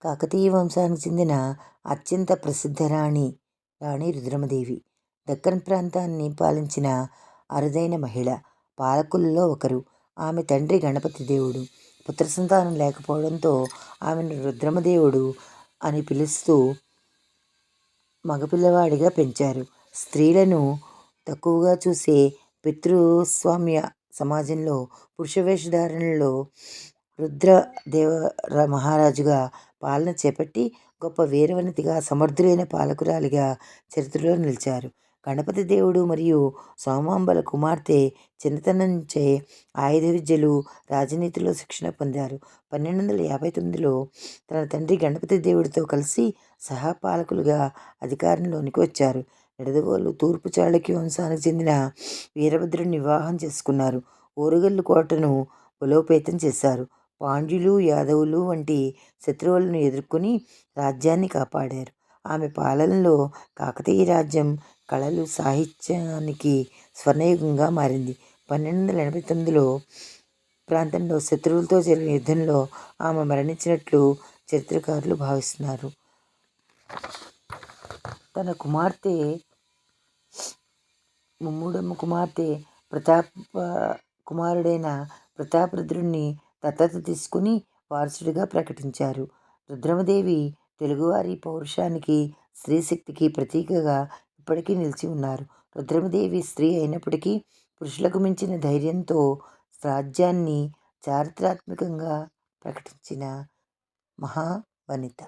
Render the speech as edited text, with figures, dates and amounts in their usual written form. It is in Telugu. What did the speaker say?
కాకతీయ వంశానికి చెందిన అత్యంత ప్రసిద్ధ రాణి రుద్రమదేవి. దక్కన్ ప్రాంతాన్ని పాలించిన అరుదైన మహిళ. పాలకుల్లో ఒకరు. ఆమె తండ్రి గణపతి దేవుడు. పుత్ర సంతానం లేకపోవడంతో ఆమెను రుద్రమదేవుడు అని పిలుస్తూ మగపిల్లవాడిగా పెంచారు. స్త్రీలను తక్కువగా చూసే పితృస్వామ్య సమాజంలో పురుష వేషధారణలో రుద్రదేవ మహారాజుగా పాలన చేపట్టి గొప్ప వీరవనితిగా, సమర్థులైన పాలకురాలిగా చరిత్రలో నిలిచారు. గణపతి దేవుడు మరియు సోమాంబల కుమార్తె చిన్నతనం నుంచే ఆయుధ విద్యలు, రాజనీతిలో శిక్షణ పొందారు. 1259లో తన తండ్రి గణపతి దేవుడితో కలిసి సహపాలకులుగా అధికారంలోనికి వచ్చారు. నిడదవోలు తూర్పు చాళుక్య వంశానికి చెందిన వీరభద్రుని వివాహం చేసుకున్నారు. ఓరుగల్లు కోటను బలోపేతం చేశారు. పాండ్యులు, యాదవులు వంటి శత్రువులను ఎదుర్కొని రాజ్యాన్ని కాపాడారు. ఆమె పాలనలో కాకతీయ రాజ్యం కళలు, సాహిత్యానికి స్వర్ణయుగంగా మారింది. 1289లో ప్రాంతంలో శత్రువులతో జరిగిన యుద్ధంలో ఆమె మరణించినట్లు చరిత్రకారులు భావిస్తున్నారు. తన మూడమ్మ కుమార్తె కుమారుడైన ప్రతాపరుద్రుడిని దత్తత తీసుకుని వారసుడిగా ప్రకటించారు. రుద్రమదేవి తెలుగువారి పౌరుషానికి, స్త్రీశక్తికి ప్రతీకగా ఇప్పటికీ నిలిచి ఉన్నారు. రుద్రమదేవి స్త్రీ అయినప్పటికీ పురుషులకు మించిన ధైర్యంతో రాజ్యాన్ని చారిత్రాత్మకంగా ప్రకటించిన మహావనిత.